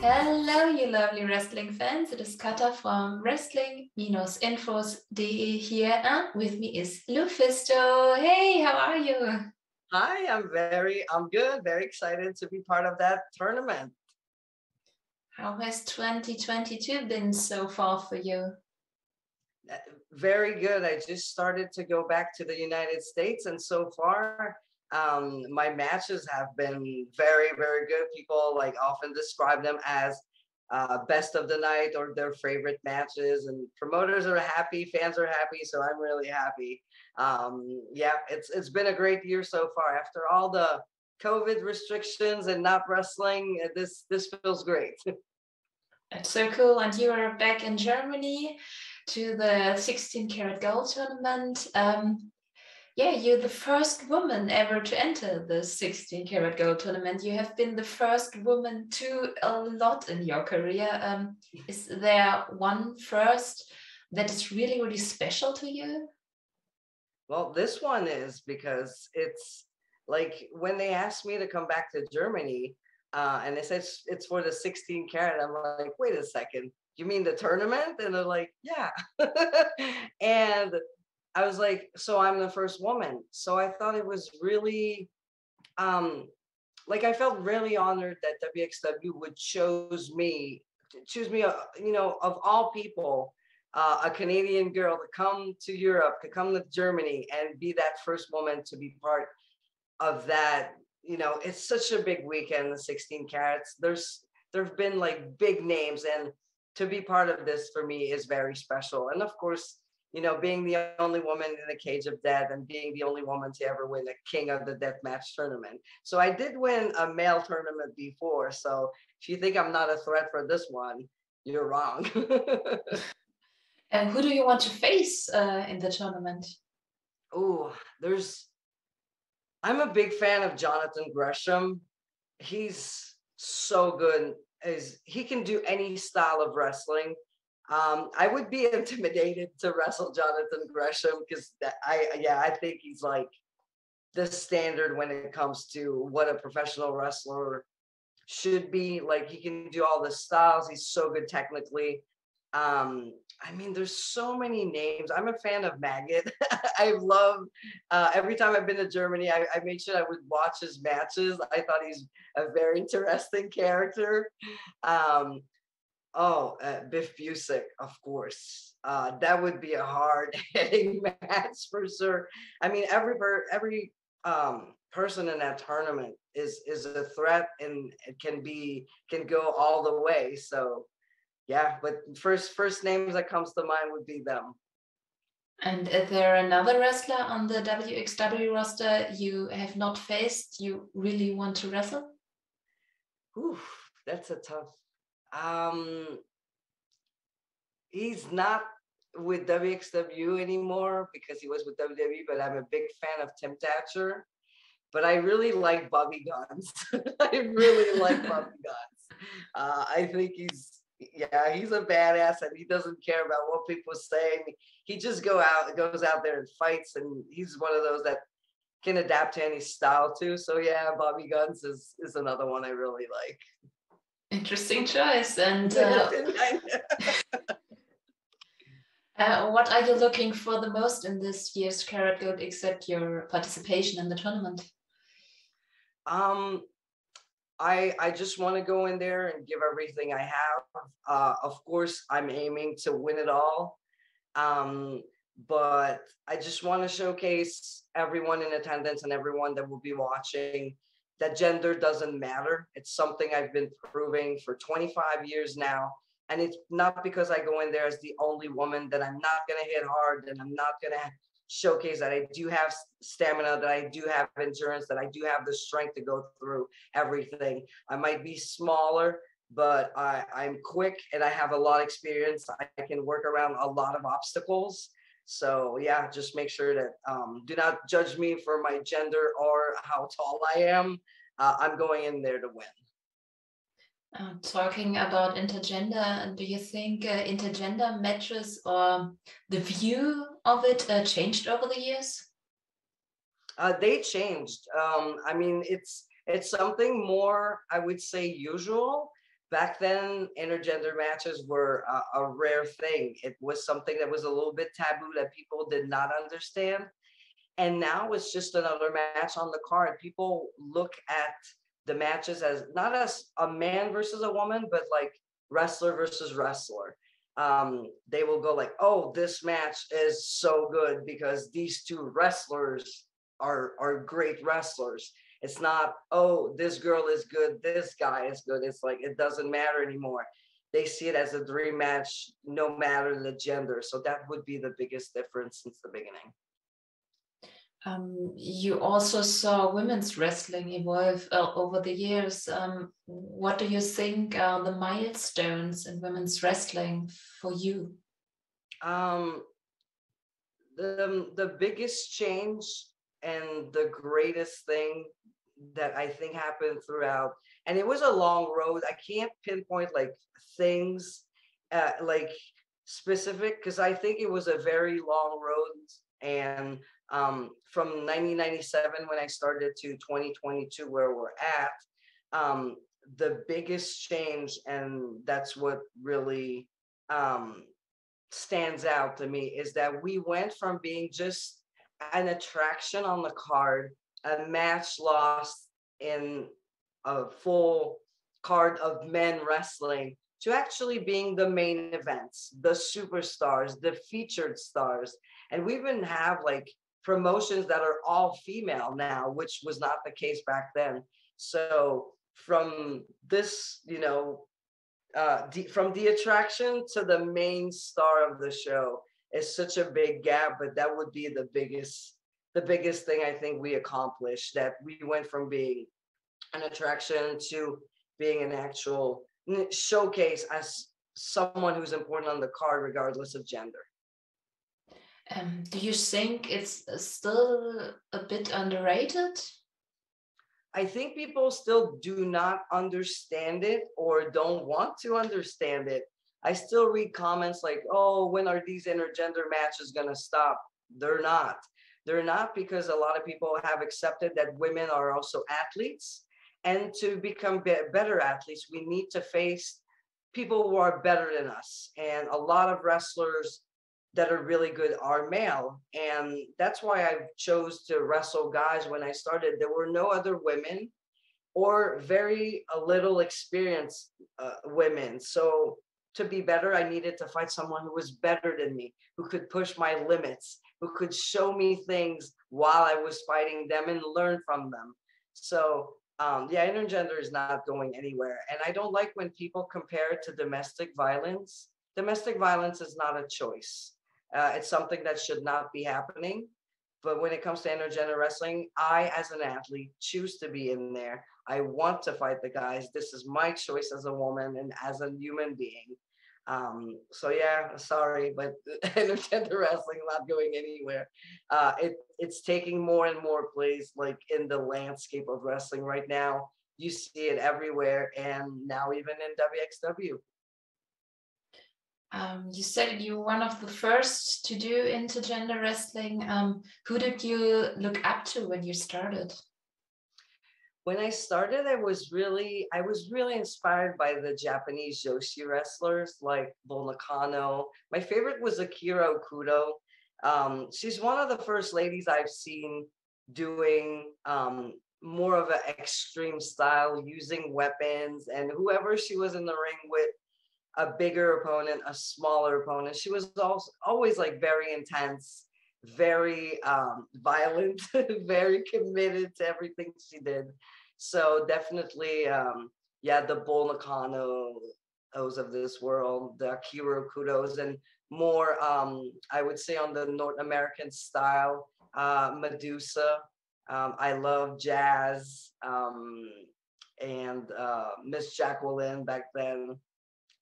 Hello, you lovely wrestling fans. It is Kata from Wrestling-Infos.de here, and with me is Lufisto. Hey, how are you? Hi, I'm good, very excited to be part of that tournament. How has 2022 been so far for you? Uh, Very good. I just started to go back to the United States, and so far, my matches have been very, very good. People like often describe them as best of the night or their favorite matches, and promoters are happy, fans are happy, so I'm really happy. Yeah, it's been a great year so far. After all the COVID restrictions and not wrestling, this feels great. It's so cool. And you are back in Germany to the 16 karat gold tournament. Yeah, you're the first woman ever to enter the 16 karat gold tournament. You have been the first woman to a lot in your career. Is there one first that is really, really special to you? Well, this one is because it's like when they asked me to come back to Germany, and they said it's for the 16 karat. I'm like, wait a second, you mean the tournament? And they're like, yeah. And I was like, so I'm the first woman. So I thought it was really, um, like I felt really honored that WXW would choose me, of all people, a Canadian girl to come to Europe, to come to Germany, and be that first woman to be part of that. It's such a big weekend, the 16 carats. There've been like big names, and to be part of this for me is very special. And of course, being the only woman in a cage of death and being the only woman to ever win a King of the Death Match tournament. So I did win a male tournament before. So if you think I'm not a threat for this one, you're wrong. And who do you want to face in the tournament? Oh, I'm a big fan of Jonathan Gresham. He's so good. He can do any style of wrestling. I would be intimidated to wrestle Jonathan Gresham because I think he's like the standard when it comes to what a professional wrestler should be. Like he can do all the styles. He's so good technically. I mean, there's so many names. I'm a fan of Maggot. I love every time I've been to Germany, I made sure I would watch his matches. I thought he's a very interesting character. Um, Biff Busick, of course. That would be a hard hitting match for sure. I mean, every person in that tournament is a threat, and it can go all the way. So yeah, but first names that comes to mind would be them. And is there another wrestler on the WXW roster you have not faced, you really want to wrestle? Ooh, that's a tough. Um, he's not with WXW anymore because he was with WWE, but I'm a big fan of Tim Thatcher. But I really like Bobby Guns. I really like Bobby Guns. I think he's a badass, and he doesn't care about what people say. He just goes out there and fights, and he's one of those that can adapt to any style too. So yeah, Bobby Guns is another one I really like. Interesting choice. And I what are you looking for the most in this year's Carat Gold, except your participation in the tournament? um I just want to go in there and give everything I have. Of course, I'm aiming to win it all. Um, but I just want to showcase everyone in attendance and everyone that will be watching that gender doesn't matter. It's something I've been proving for 25 years now. And it's not because I go in there as the only woman that I'm not going to hit hard, and I'm not going to showcase that I do have stamina, that I do have endurance, that I do have the strength to go through everything. I might be smaller, but I'm quick and I have a lot of experience. I can work around a lot of obstacles. So yeah, just make sure that do not judge me for my gender or how tall I am. I'm going in there to win. Talking about intergender, do you think intergender matches or the view of it changed over the years? They changed. I mean, it's something more, I would say, usual. back then intergender matches were a rare thing. It was something that was a little bit taboo that people did not understand. And now it's just another match on the card. People look at the matches as not as a man versus a woman, but like wrestler versus wrestler. They will go like, oh, this match is so good because these two wrestlers are great wrestlers. It's not, oh, this girl is good, this guy is good. It's like it doesn't matter anymore. They see it as a dream match, no matter the gender. So that would be the biggest difference since the beginning. You also saw women's wrestling evolve over the years. What do you think are the milestones in women's wrestling for you? Um, the biggest change and the greatest thing that I think happened throughout, and it was a long road. I can't pinpoint like things like specific because I think it was a very long road. And from 1997 when I started to 2022 where we're at, um, the biggest change, and that's what really um, stands out to me, is that we went from being just an attraction on the card, a match lost in a full card of men wrestling, to actually being the main events, the superstars, the featured stars. And we even have like promotions that are all female now, which was not the case back then. So from this, from the attraction to the main star of the show is such a big gap, but that would be the biggest thing I think we accomplished, that we went from being an attraction to being an actual showcase as someone who's important on the card regardless of gender. Do you think it's still a bit underrated? I think people still do not understand it or don't want to understand it. I still read comments like, oh, when are these intergender matches going to stop? They're not. They're not, because a lot of people have accepted that women are also athletes. And to become better athletes, we need to face people who are better than us. And a lot of wrestlers that are really good are male. And that's why I chose to wrestle guys when I started. There were no other women or very a little experienced women. So to be better, I needed to fight someone who was better than me, who could push my limits, who could show me things while I was fighting them and learn from them. So yeah, intergender is not going anywhere. And I don't like when people compare it to domestic violence. Domestic violence is not a choice. It's something that should not be happening. But when it comes to intergender wrestling, I, as an athlete, choose to be in there. I want to fight the guys. This is my choice as a woman and as a human being. So yeah, sorry, but intergender wrestling not going anywhere. It's taking more and more place like in the landscape of wrestling right now. You see it everywhere, and now even in WXW. You said you were one of the first to do intergender wrestling. Who did you look up to when you started? When I started, I was really inspired by the Japanese Joshi wrestlers like Bull Nakano. My favorite was Akira Okudo. She's one of the first ladies I've seen doing more of an extreme style, using weapons, and whoever she was in the ring with, a bigger opponent, a smaller opponent. She was also always like very intense, very violent, very committed to everything she did. So definitely, yeah, the Bull Nakano's of this world, the Akira Kudos, and more, I would say on the North American style, Medusa. I love Jazz and Miss Jacqueline back then.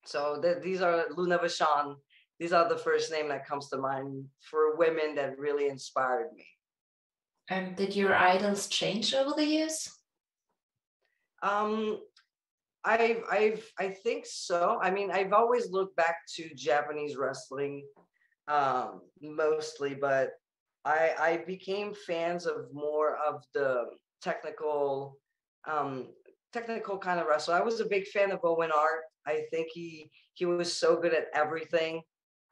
So these are Luna Vachon. These are the first name that comes to mind for women that really inspired me. And did your idols change over the years? Um, I think so. I mean, I've always looked back to Japanese wrestling, mostly, but I became fans of more of the technical, um, technical kind of wrestler. I was a big fan of Owen Hart. I think he was so good at everything.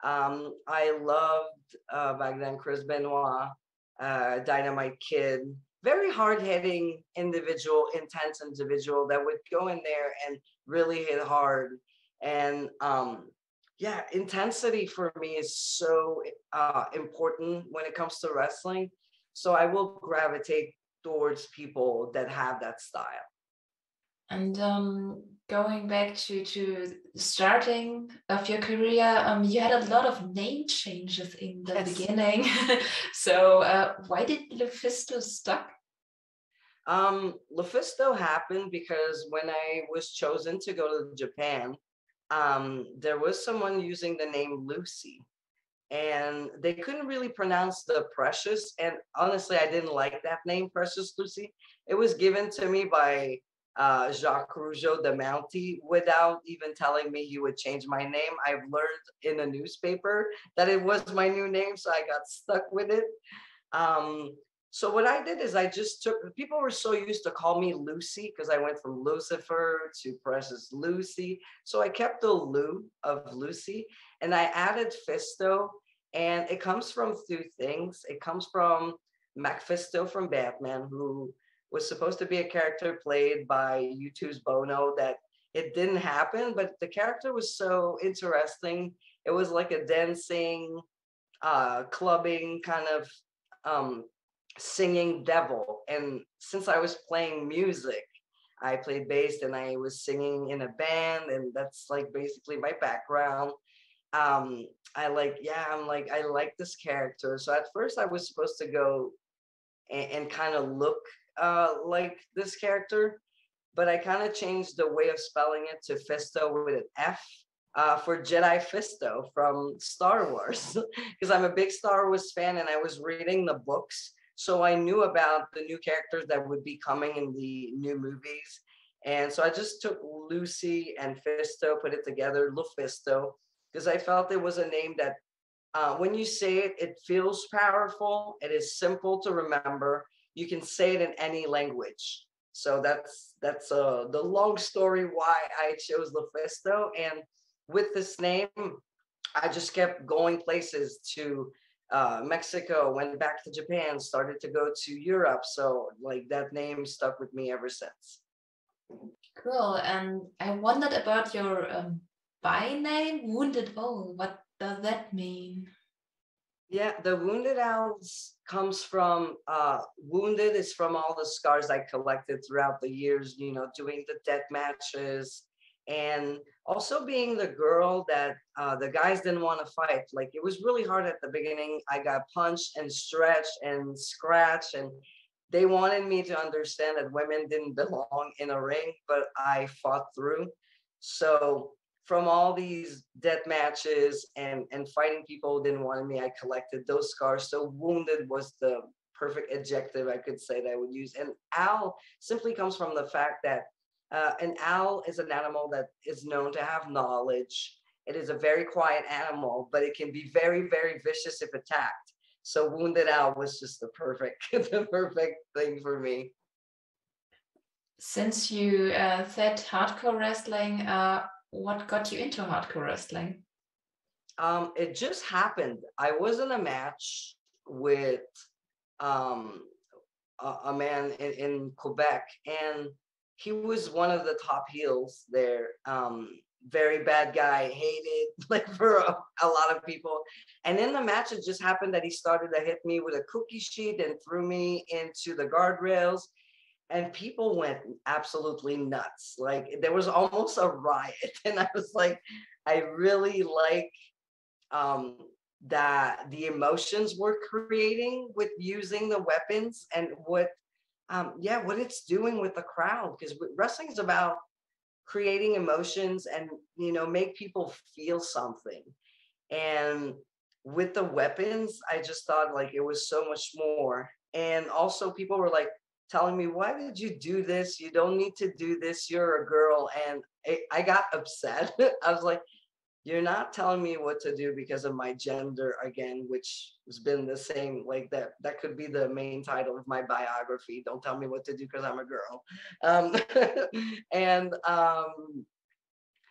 I loved back then Chris Benoit, Dynamite Kid, very hard hitting individual, intense individual that would go in there and really hit hard. And yeah, intensity for me is so important when it comes to wrestling. So I will gravitate towards people that have that style. And going back to the starting of your career, you had a lot of name changes in the beginning. So why did Lufisto stuck? Lufisto happened because when I was chosen to go to Japan, there was someone using the name Lucy, and they couldn't really pronounce the Precious. And honestly, I didn't like that name, Precious Lucy. It was given to me by Jacques Rougeau de Mounty without even telling me he would change my name. I've learned in a newspaper that it was my new name, so I got stuck with it. Um, so what I did is I just took, people were so used to call me Lucy because I went from Lucifer to Precious Lucy. So I kept the Lu of Lucy and I added Fisto. And it comes from two things. It comes from Mephisto from Batman, who was supposed to be a character played by U2's Bono that it didn't happen, but the character was so interesting. It was like a dancing, clubbing kind of singing devil. And since I was playing music, I played bass and I was singing in a band, and that's like basically my background. I like, yeah, I'm like, I like this character. So at first I was supposed to go and kind of look like this character, but I kind of changed the way of spelling it to Fisto with an F. For Jedi Fisto from Star Wars, because I'm a big Star Wars fan and I was reading the books. So I knew about the new characters that would be coming in the new movies. And so I just took Lucy and Fisto, put it together, Lufisto, because I felt it was a name that when you say it, it feels powerful. It is simple to remember. You can say it in any language. So that's the long story why I chose Lufisto. And with this name, I just kept going places to Mexico, went back to Japan, started to go to Europe. So like that name stuck with me ever since. Cool. And I wondered about your by name, Wounded Owl. What does that mean? Yeah, the Wounded Owls comes from wounded is from all the scars I collected throughout the years, you know, doing the death matches and also being the girl that the guys didn't want to fight. Like it was really hard at the beginning. I got punched and stretched and scratched, and they wanted me to understand that women didn't belong in a ring, but I fought through. So from all these death matches and fighting people who didn't want me, I collected those scars. So wounded was the perfect adjective I could say that I would use. And owl simply comes from the fact that an owl is an animal that is known to have knowledge. It is a very quiet animal, but it can be very, very vicious if attacked. So wounded owl was just the perfect, the perfect thing for me. Since you said hardcore wrestling, what got you into hardcore wrestling? It just happened. I was in a match with um, a man in Quebec, and he was one of the top heels there. Very bad guy, hated like for a lot of people. And in the match, it just happened that he started to hit me with a cookie sheet and threw me into the guardrails. And people went absolutely nuts. Like there was almost a riot. And I was like, I really like um, that the emotions we're creating with using the weapons and what what it's doing with the crowd, because wrestling is about creating emotions and make people feel something. And with the weapons, I just thought like it was so much more. And also people were like telling me, why did you do this? You don't need to do this, you're a girl. And I got upset. I was like, you're not telling me what to do because of my gender again, which has been the same. Like that could be the main title of my biography. Don't tell me what to do because I'm a girl. Um, and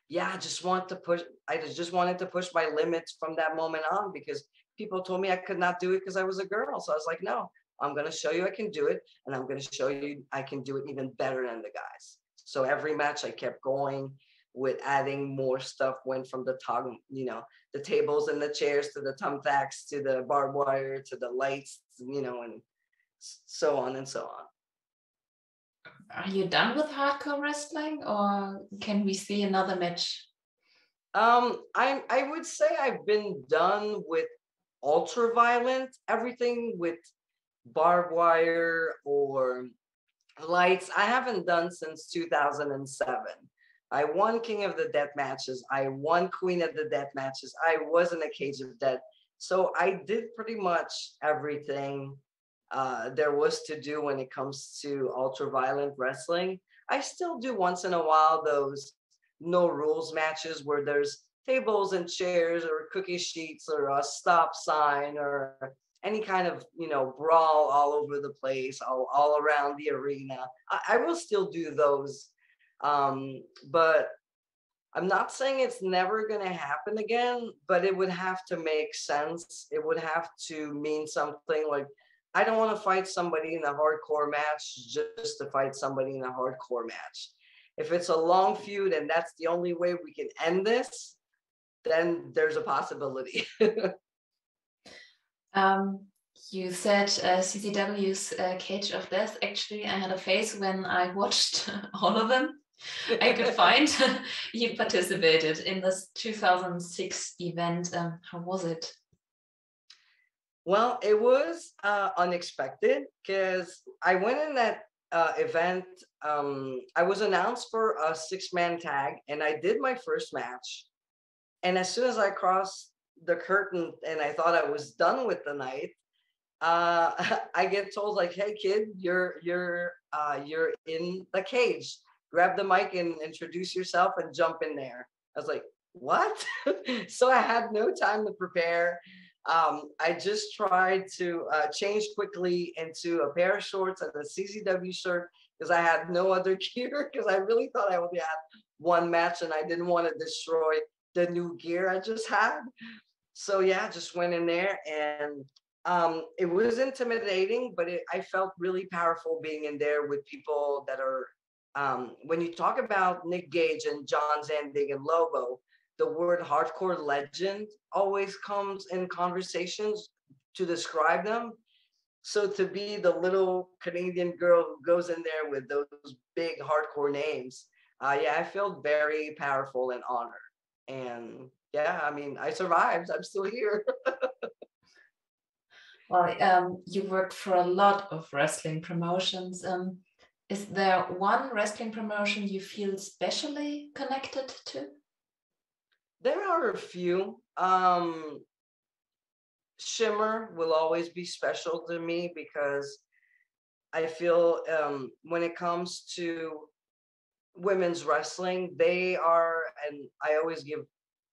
yeah, I just want to push. I just wanted to push my limits from that moment on because people told me I could not do it because I was a girl. So I was like, no, I'm going to show you I can do it, and I'm going to show you I can do it even better than the guys. So every match I kept going with adding more stuff. Went from the the tables and the chairs to the thumbtacks to the barbed wire to the lights, and so on and so on. Are you done with hardcore wrestling, or can we see another match? I would say I've been done with ultra violent, everything with barbed wire or lights. I haven't done since 2007. I won King of the Death matches. I won Queen of the Death matches. I was in a Cage of Death. So I did pretty much everything there was to do when it comes to ultra violent wrestling. I still do once in a while those no rules matches where there's tables and chairs or cookie sheets or a stop sign or any kind of brawl all over the place, all around the arena. I will still do those, but I'm not saying it's never going to happen again, but it would have to make sense. It would have to mean something. Like, I don't want to fight somebody in a hardcore match just to fight somebody in a hardcore match. If it's a long feud and that's the only way we can end this, then there's a possibility. You said CZW's Cage of Death. Actually, I had a phase when I watched all of them. I could find you participated in this 2006 event. How was it? Well, it was unexpected because I went in that event. I was announced for a 6-man tag, and I did my first match. And as soon as I crossed the curtain and I thought I was done with the night, I get told like, "Hey, kid, you're in the cage. Grab the mic and introduce yourself and jump in there." I was like, "What?" So I had no time to prepare. I just tried to change quickly into a pair of shorts and a CZW shirt because I had no other gear because I really thought I only had one match and I didn't want to destroy the new gear I just had. So yeah, just went in there and it was intimidating, but I felt really powerful being in there with people that are, when you talk about Nick Gage and John Zandig and Lobo, the word hardcore legend always comes in conversations to describe them. So to be the little Canadian girl who goes in there with those big hardcore names, yeah, I felt very powerful and honored. And yeah, I mean, I survived. I'm still here. Well, you worked for a lot of wrestling promotions. Is there one wrestling promotion you feel especially connected to? There are a few. Shimmer will always be special to me because I feel when it comes to women's wrestling, they are, and I always give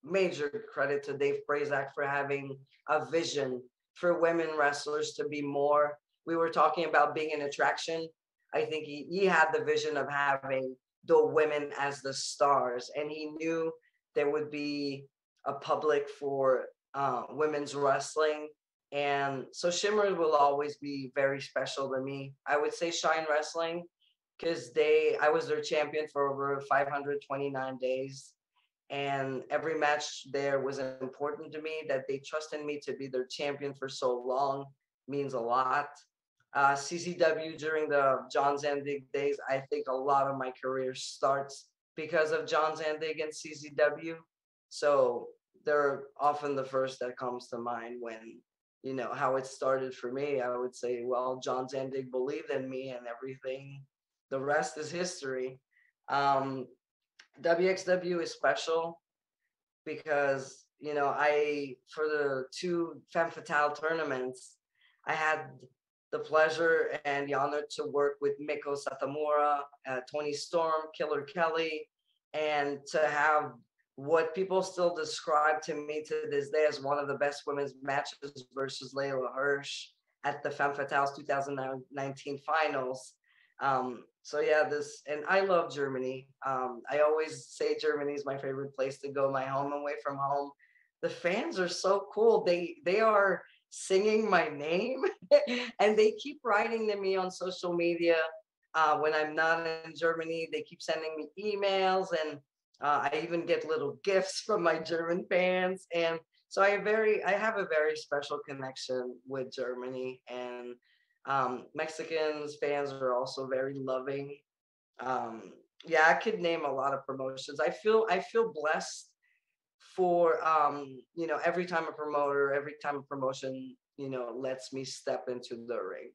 major credit to Dave Prazak for having a vision for women wrestlers to be more. We were talking about being an attraction. I think he had the vision of having the women as the stars, and he knew there would be a public for women's wrestling. And so Shimmer will always be very special to me. I would say Shine Wrestling because I was their champion for over 529 days. And every match there was important to me. That they trusted me to be their champion for so long means a lot. CZW during the John Zandig days, I think a lot of my career starts because of John Zandig and CZW. So they're often the first that comes to mind when, how it started for me. I would say, well, John Zandig believed in me and everything. The rest is history. WXW is special because, for the 2 Femme Fatale tournaments, I had the pleasure and the honor to work with Miko Satomura, Tony Storm, Killer Kelly, and to have what people still describe to me to this day as one of the best women's matches versus Layla Hirsch at the Femme Fatales 2019 finals. So yeah, and I love Germany. I always say Germany is my favorite place to go, my home away from home. The fans are so cool. They are singing my name and they keep writing to me on social media. When I'm not in Germany, they keep sending me emails, and I even get little gifts from my German fans. And so I have a very special connection with Germany, and Mexicans fans are also very loving. Um, yeah, I could name a lot of promotions. I feel blessed for every time a promoter, every time a promotion, lets me step into the ring.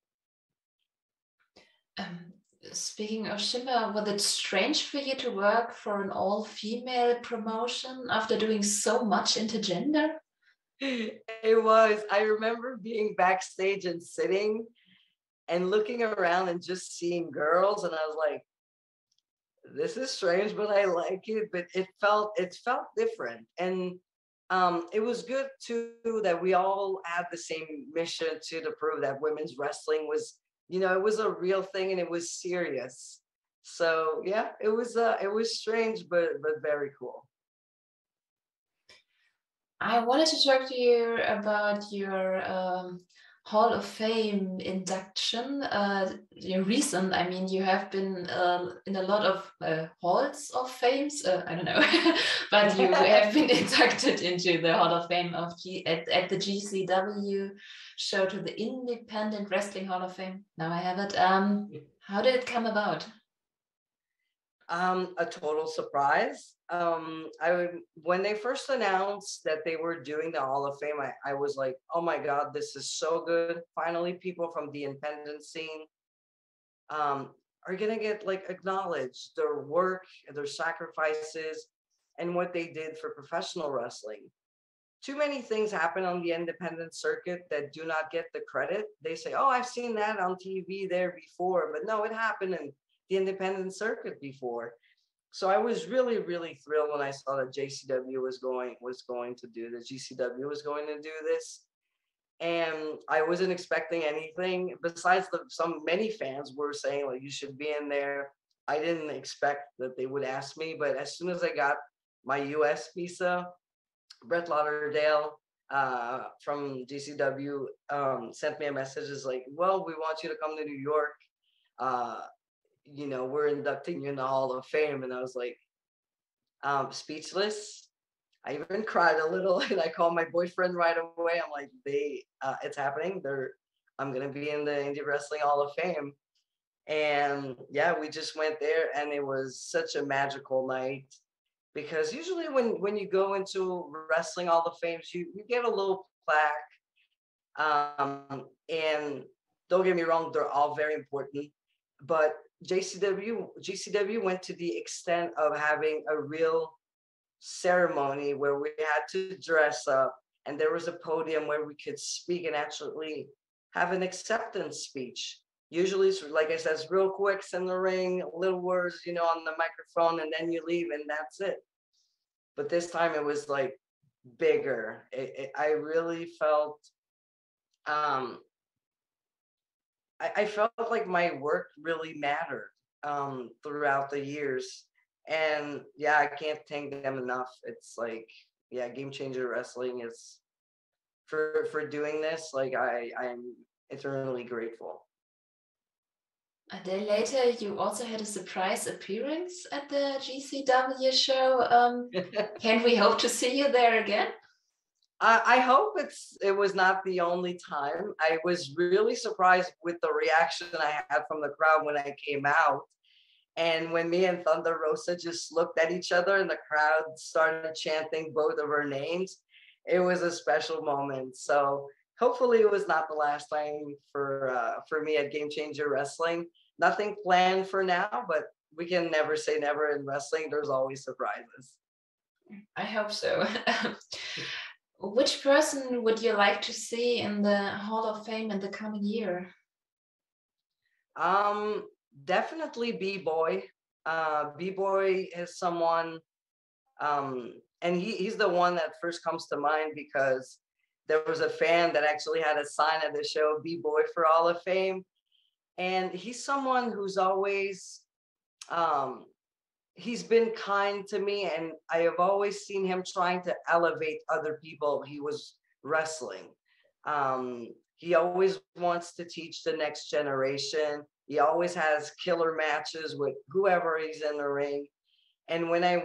Um, Speaking of Shimmer, was it strange for you to work for an all-female promotion after doing so much intergender? It was. I remember being backstage and sitting and looking around and just seeing girls, and I was like, this is strange, but I like it. But it felt different, and it was good too that we all had the same mission to prove that women's wrestling was, it was a real thing and it was serious. So yeah, it was strange, but very cool. I wanted to talk to you about your Hall of Fame induction. Your recent, I mean, you have been in a lot of halls of fames. I don't know, but you have been inducted into the Hall of Fame at the GCW show, to the Independent Wrestling Hall of Fame. Now I have it. How did it come about? A total surprise. When they first announced that they were doing the Hall of Fame, I was like, oh my God, this is so good. Finally, people from the independent scene um, are gonna get like acknowledged their work, their sacrifices, and what they did for professional wrestling. Too many things happen on the independent circuit that do not get the credit. They say, "Oh, I've seen that on TV there before," but no, it happened in the independent circuit before. So I was really, really thrilled when I saw that JCW was going to do this. GCW was going to do this, and I wasn't expecting anything besides some many fans were saying like you should be in there. I didn't expect that they would ask me, but as soon as I got my U.S. visa, Brett Lauderdale from GCW sent me a message. Is like, well, we want you to come to New York. Uh, we're inducting you in the Hall of Fame, and I was like, speechless. I even cried a little, and I called my boyfriend right away. I'm like, it's happening. I'm gonna be in the Indie Wrestling Hall of Fame, and yeah, we just went there, and it was such a magical night because usually when you go into Wrestling Hall of Fames, you get a little plaque, and don't get me wrong, they're all very important, but GCW went to the extent of having a real ceremony where we had to dress up, and there was a podium where we could speak and actually have an acceptance speech. Usually, like I said, it's real quick, in the ring, little words, on the microphone, and then you leave, and that's it. But this time it was like bigger. I really felt, um, I felt like my work really mattered throughout the years. And yeah, I can't thank them enough. It's like, yeah, Game Changer Wrestling is for doing this. Like I'm eternally grateful. A day later, you also had a surprise appearance at the GCW show. Can we hope to see you there again? I hope it was not the only time. I was really surprised with the reaction I had from the crowd when I came out. And when me and Thunder Rosa just looked at each other and the crowd started chanting both of our names, it was a special moment. So hopefully it was not the last time for me at Game Changer Wrestling. Nothing planned for now, but we can never say never in wrestling. There's always surprises. I hope so. Which person would you like to see in the Hall of Fame in the coming year? Um, Definitely B-Boy. B-Boy is someone and he's the one that first comes to mind because there was a fan that actually had a sign at the show, B-Boy for Hall of Fame. And he's someone who's always, um, he's been kind to me, and I have always seen him trying to elevate other people he was wrestling. He always wants to teach the next generation. He always has killer matches with whoever he's in the ring. And when I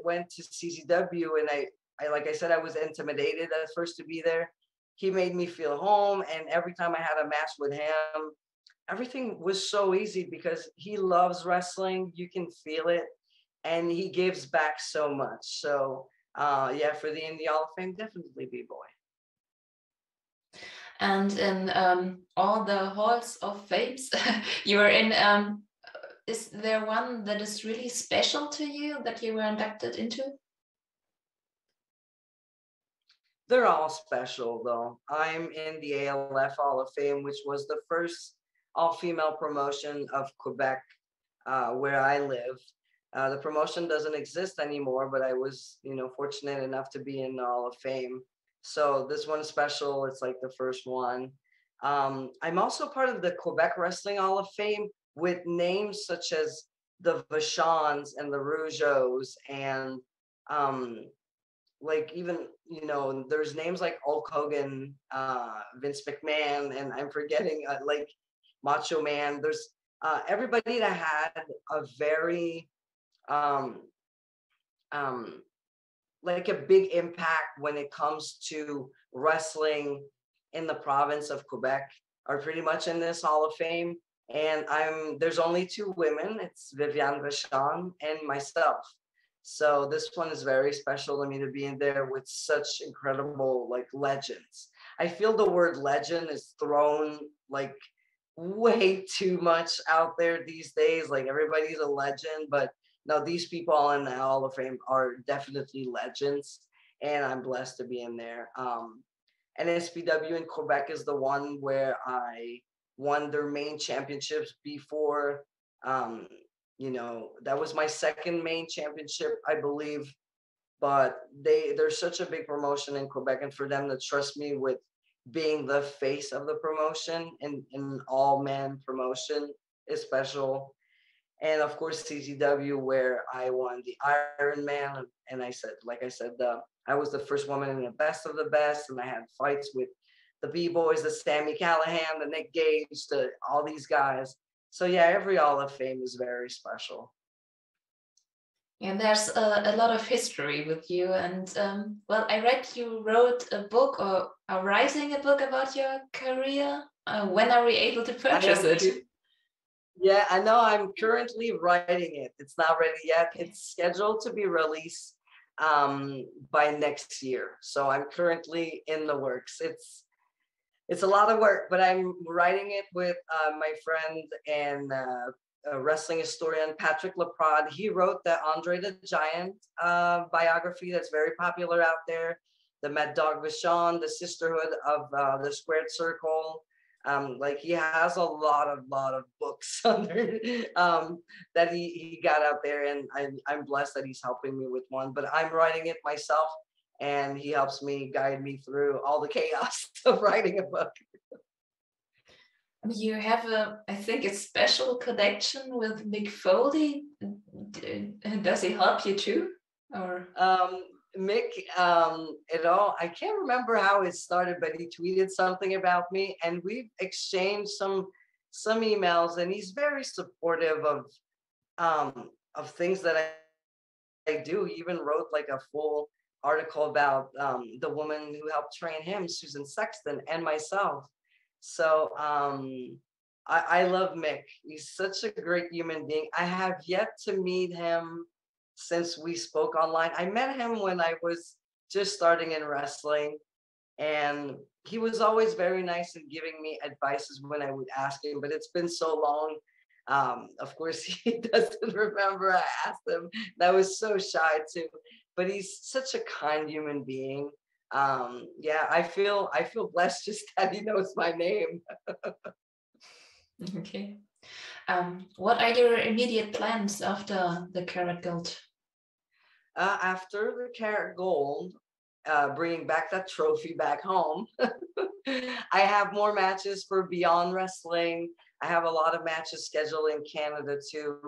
went to CZW, and I like I said, I was intimidated at first to be there. He made me feel home, and every time I had a match with him, everything was so easy because he loves wrestling. You can feel it, and he gives back so much. So yeah, for the Indie Hall of Fame, definitely B-Boy. And in all the halls of fames you were in, is there one that is really special to you that you were inducted into? They're all special, though. I'm in the ALF Hall of Fame, which was the first all-female promotion of Quebec, where I live. The promotion doesn't exist anymore, but I was, fortunate enough to be in the Hall of Fame. So this one's special. It's like the first one. I'm also part of the Quebec Wrestling Hall of Fame with names such as the Vachons and the Rougeaus, and like even there's names like Hulk Hogan, Vince McMahon, and I'm forgetting like Macho Man. There's everybody that had a very um, um, like a big impact when it comes to wrestling in the province of Quebec are pretty much in this Hall of Fame. And there's only two women. It's Viviane Vachon and myself. So this one is very special to me to be in there with such incredible like legends. I feel the word legend is thrown like way too much out there these days. Like everybody's a legend, but no, these people in the Hall of Fame are definitely legends, and I'm blessed to be in there. NSPW in Quebec is the one where I won their main championships before. That was my second main championship, I believe. But they're such a big promotion in Quebec, and for them to trust me with being the face of the promotion in an all-man promotion is special. And of course CZW, where I won the Ironman, and like I said, I was the first woman in the best of the best, and I had fights with the B-Boys, the Sammy Callahan, the Nick Gage, all these guys. So yeah, every Hall of Fame is very special. And there's a lot of history with you. And well, I read you wrote a book or are writing a book about your career. When are we able to purchase it? Yeah, I know. I'm currently writing it. It's not ready yet. It's scheduled to be released by next year. So I'm currently in the works. It's a lot of work, but I'm writing it with my friend and wrestling historian Patrick Laprade. He wrote the Andre the Giant biography that's very popular out there. The Mad Dog Vachon, the Sisterhood of the Squared Circle. Like he has a lot of books under that he got out there, and I'm blessed that he's helping me with one. But I'm writing it myself, and he helps me guide me through all the chaos of writing a book. You have I think, a special connection with Mick Foley. Does he help you too, or? Mick, I can't remember how it started, but he tweeted something about me, and we've exchanged some emails, and he's very supportive of things that I do. He even wrote like a full article about the woman who helped train him, Susan Sexton, and myself. So I love Mick. He's such a great human being. I have yet to meet him since we spoke online. I met him when I was just starting in wrestling, and he was always very nice in giving me advices when I would ask him, but it's been so long. Of course, he doesn't remember I asked him. That was so shy too, but he's such a kind human being. Yeah, I feel blessed just that he knows my name. Okay. What are your immediate plans after the Carat Gold? After the Carat Gold, bringing back that trophy back home, I have more matches for Beyond Wrestling. I have a lot of matches scheduled in Canada too.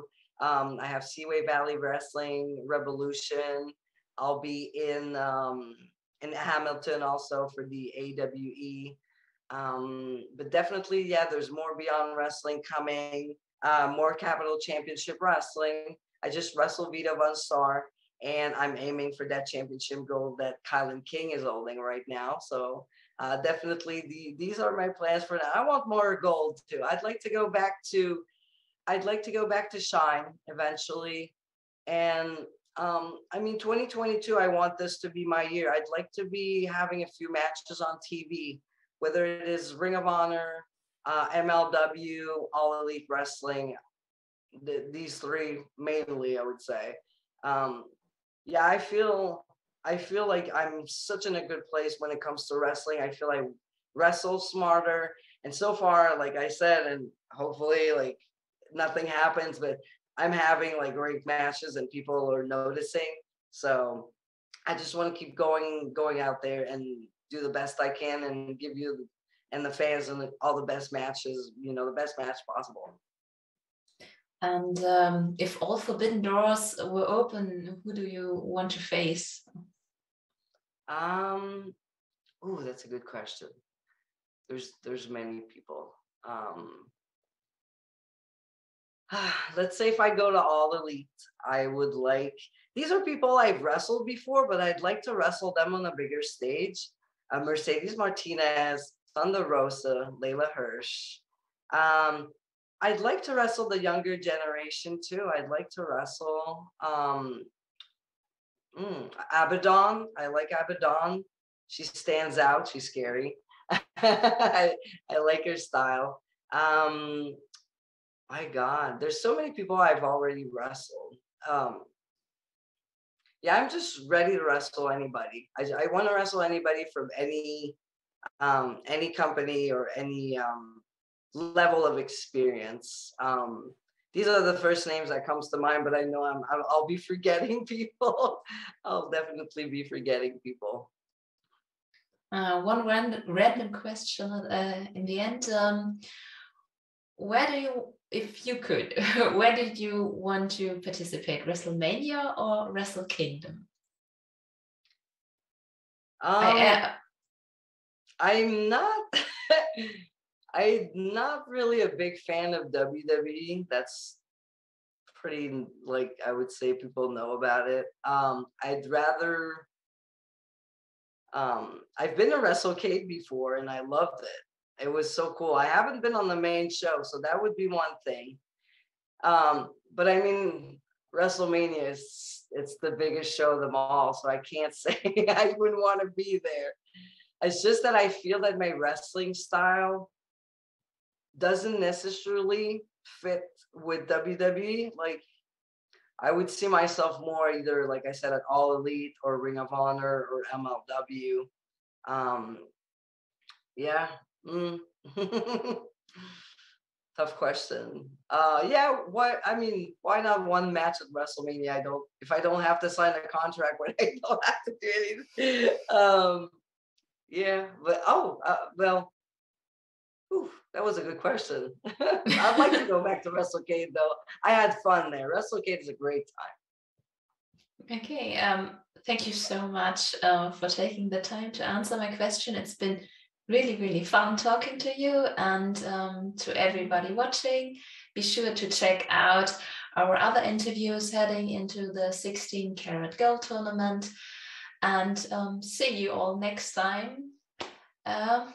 I have Seaway Valley Wrestling, Revolution. I'll be in Hamilton also for the AWE. But definitely, yeah, there's more Beyond Wrestling coming. More Capital Championship Wrestling. I just wrestled Vita Von Star, and I'm aiming for that championship gold that Kylan King is holding right now. So definitely, these are my plans for now. I want more gold too. I'd like to go back to Shine eventually, and I mean 2022. I want this to be my year. I'd like to be having a few matches on TV, whether it is Ring of Honor, MLW, All Elite Wrestling. These three mainly, I would say. Yeah, I feel like I'm such in a good place when it comes to wrestling. I feel I wrestle smarter, and so far, like I said, and hopefully, like nothing happens, but I'm having like great matches, and people are noticing. So I just want to keep going out there and do the best I can, and give you and the fans and all the best matches, the best match possible. And if all forbidden doors were open, who do you want to face? Oh, that's a good question. There's many people. Let's say if I go to All Elite, I would like, these are people I've wrestled before, but I'd like to wrestle them on a bigger stage. Mercedes Martinez, Thunder Rosa, Layla Hirsch. I'd like to wrestle the younger generation too. I'd like to wrestle Abaddon. I like Abaddon. She stands out. She's scary. I like her style. My God, there's so many people I've already wrestled. Yeah, I'm just ready to wrestle anybody. I want to wrestle anybody from any company or any level of experience. These are the first names that comes to mind, but I know I'll be forgetting people. I'll definitely be forgetting people. One random question in the end. Where do you, if you could, where did you want to participate? WrestleMania or Wrestle Kingdom? I'm not I'm not really a big fan of WWE. That's pretty, like, I would say people know about it. I'd rather I've been to WrestleCade before and I loved it. It was so cool. I haven't been on the main show, so that would be one thing. But I mean, WrestleMania it's the biggest show of them all, so I can't say I wouldn't want to be there. It's just that I feel that my wrestling style doesn't necessarily fit with WWE. Like, I would see myself more either, like I said, at All Elite or Ring of Honor or MLW. Yeah. Tough question. Yeah, why not one match at WrestleMania? If I don't have to sign a contract when I don't have to do anything. Yeah, but well, that was a good question. I'd like to go back to WrestleCade though. I had fun there. WrestleCade is a great time. Okay, thank you so much for taking the time to answer my question. It's been really, really fun talking to you, and to everybody watching, be sure to check out our other interviews heading into the 16 Carat Gold tournament, and see you all next time. Ciao!